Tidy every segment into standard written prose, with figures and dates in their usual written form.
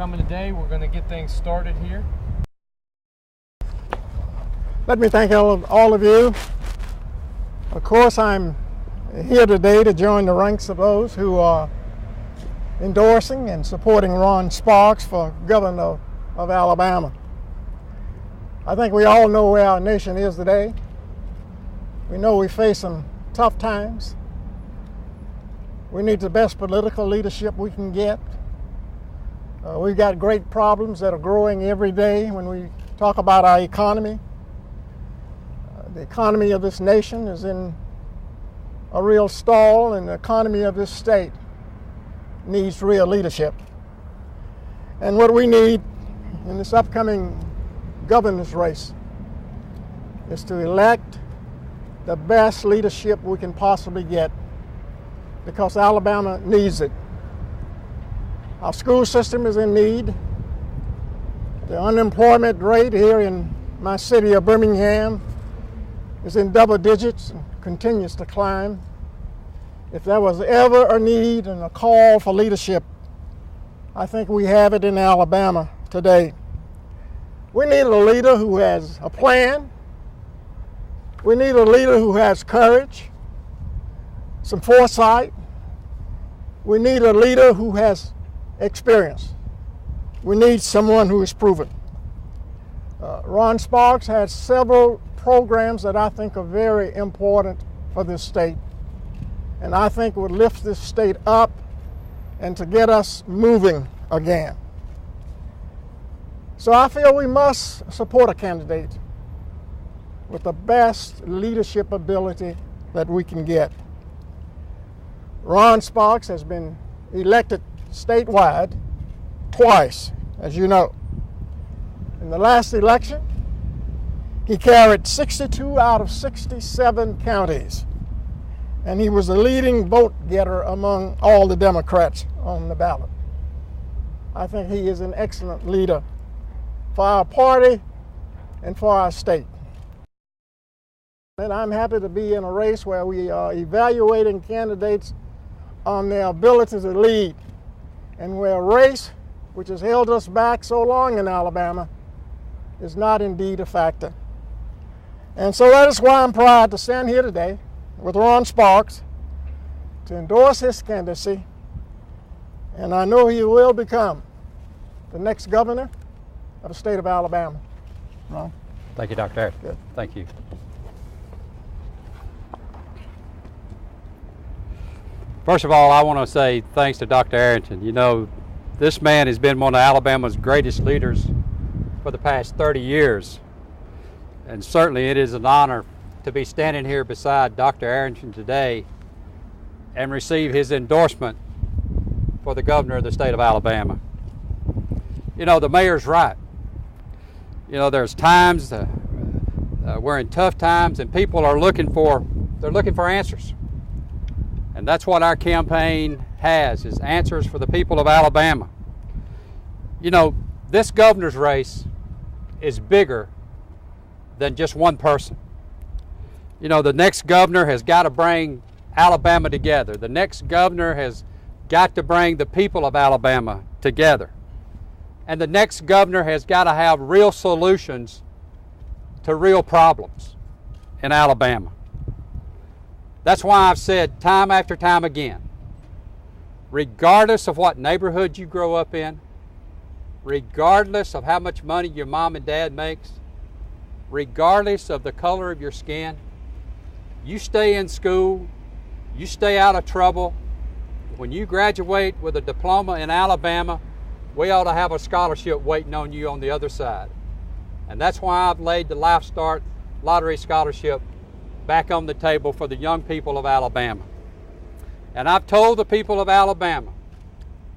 coming today. We're going to get things started here. Let me thank all of you. Of course, I'm here today to join the ranks of those who are endorsing and supporting Ron Sparks for governor of Alabama. I think we all know where our nation is today. We know we face some tough times. We need the best political leadership we can get. We've got great problems that are growing every day when we talk about our economy. The economy of this nation is in a real stall, and the economy of this state needs real leadership. And what we need in this upcoming governor's race is to elect the best leadership we can possibly get, because Alabama needs it. Our school system is in need. The unemployment rate here in my city of Birmingham is in double digits and continues to climb. If there was ever a need and a call for leadership, I think we have it in Alabama today. We need a leader who has a plan. We need a leader who has courage, some foresight. We need a leader who has experience. We need someone who is proven. Ron Sparks has several programs that I think are very important for this state, and I think would lift this state up and to get us moving again. So I feel we must support a candidate with the best leadership ability that we can get. Ron Sparks has been elected statewide twice, as you know. In the last election, he carried 62 out of 67 counties, and he was the leading vote getter among all the Democrats on the ballot. I think he is an excellent leader for our party and for our state. And I'm happy to be in a race where we are evaluating candidates on their ability to lead, and where race, which has held us back so long in Alabama, is not indeed a factor. And so that is why I'm proud to stand here today with Ron Sparks to endorse his candidacy, and I know he will become the next governor of the state of Alabama. Ron? Thank you, Dr. Arrington. Good. Thank you. First of all, I want to say thanks to Dr. Arrington. You know, this man has been one of Alabama's greatest leaders for the past 30 years. And certainly it is an honor to be standing here beside Dr. Arrington today and receive his endorsement for the governor of the state of Alabama. You know, the mayor's right. You know, there's times, we're in tough times, and people are looking for answers. And that's what our campaign has, is answers for the people of Alabama. You know, this governor's race is bigger than just one person. You know, the next governor has got to bring Alabama together. The next governor has got to bring the people of Alabama together. And the next governor has got to have real solutions to real problems in Alabama. That's why I've said time after time again, regardless of what neighborhood you grow up in, regardless of how much money your mom and dad makes, regardless of the color of your skin, you stay in school, you stay out of trouble. When you graduate with a diploma in Alabama, we ought to have a scholarship waiting on you on the other side. And that's why I've laid the Life Start Lottery Scholarship back on the table for the young people of Alabama. And I've told the people of Alabama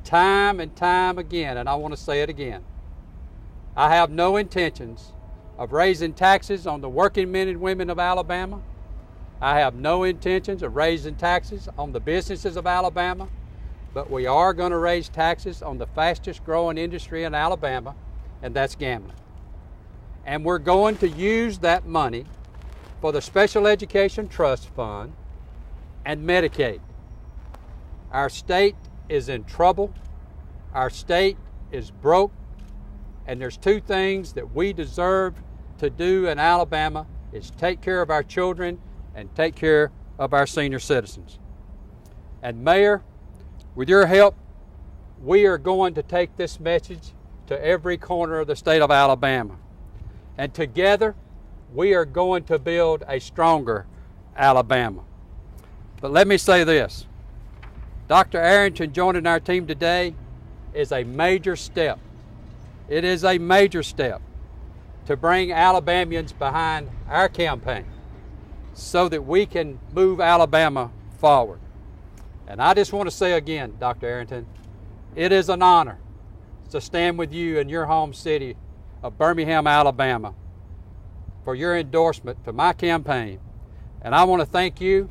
time and time again, and I want to say it again, I have no intentions of raising taxes on the working men and women of Alabama. I have no intentions of raising taxes on the businesses of Alabama, but we are going to raise taxes on the fastest growing industry in Alabama, and that's gambling. And we're going to use that money for the Special Education Trust Fund and Medicaid. Our state is in trouble. Our state is broke, and there's two things that we deserve to do in Alabama is take care of our children and take care of our senior citizens. And Mayor, with your help, we are going to take this message to every corner of the state of Alabama. And together, we are going to build a stronger Alabama. But let me say this, Dr. Arrington joining our team today is a major step. It is a major step to bring Alabamians behind our campaign so that we can move Alabama forward. And I just want to say again, Dr. Arrington, it is an honor to stand with you in your home city of Birmingham, Alabama, for your endorsement to my campaign. And I want to thank you,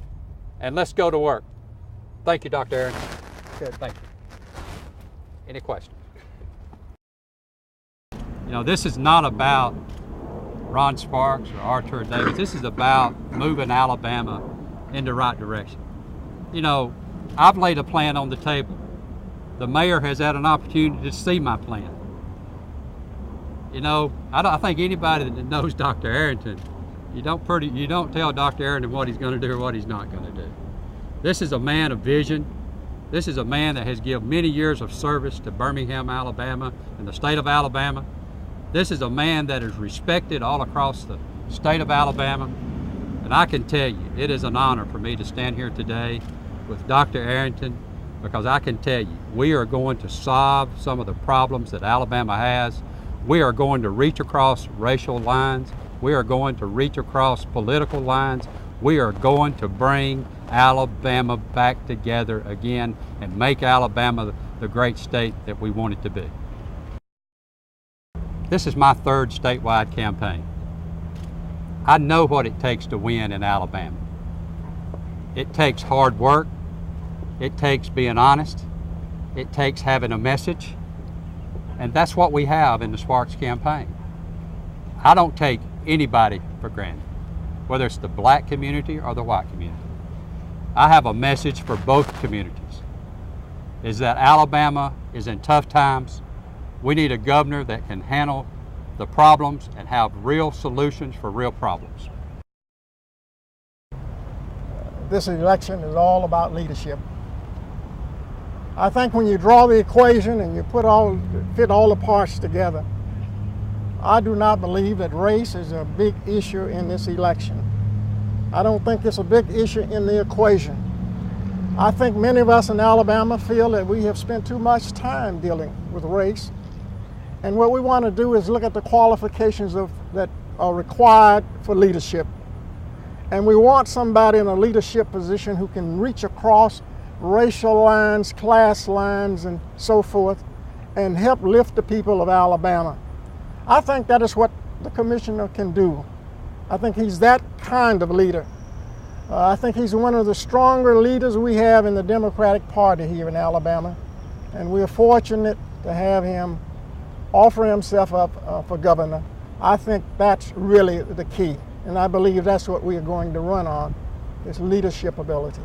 and let's go to work. Thank you, Dr. Arrington. Good. Thank you. Any questions? You know, this is not about Ron Sparks or Arthur Davis. This is about moving Alabama in the right direction. You know, I've laid a plan on the table. The mayor has had an opportunity to see my plan. You know, I think anybody that knows Dr. Arrington, you don't tell Dr. Arrington what he's going to do or what he's not going to do. This is a man of vision. This is a man that has given many years of service to Birmingham, Alabama, and the state of Alabama. This is a man that is respected all across the state of Alabama. And I can tell you, it is an honor for me to stand here today with Dr. Arrington, because I can tell you, we are going to solve some of the problems that Alabama has. We are going to reach across racial lines. We are going to reach across political lines. We are going to bring Alabama back together again and make Alabama the great state that we want it to be. This is my third statewide campaign. I know what it takes to win in Alabama. It takes hard work. It takes being honest. It takes having a message. And that's what we have in the Sparks campaign. I don't take anybody for granted, whether it's the black community or the white community. I have a message for both communities, is that Alabama is in tough times. We need a governor that can handle the problems and have real solutions for real problems. This election is all about leadership. I think when you draw the equation and you fit all the parts together, I do not believe that race is a big issue in this election. I don't think it's a big issue in the equation. I think many of us in Alabama feel that we have spent too much time dealing with race. And what we want to do is look at the qualifications that are required for leadership. And we want somebody in a leadership position who can reach across racial lines, class lines, and so forth, and help lift the people of Alabama. I think that is what the commissioner can do. I think he's that kind of leader. I think he's one of the stronger leaders we have in the Democratic Party here in Alabama, and we're fortunate to have him offer himself up for governor. I think that's really the key, and I believe that's what we are going to run on, is leadership ability.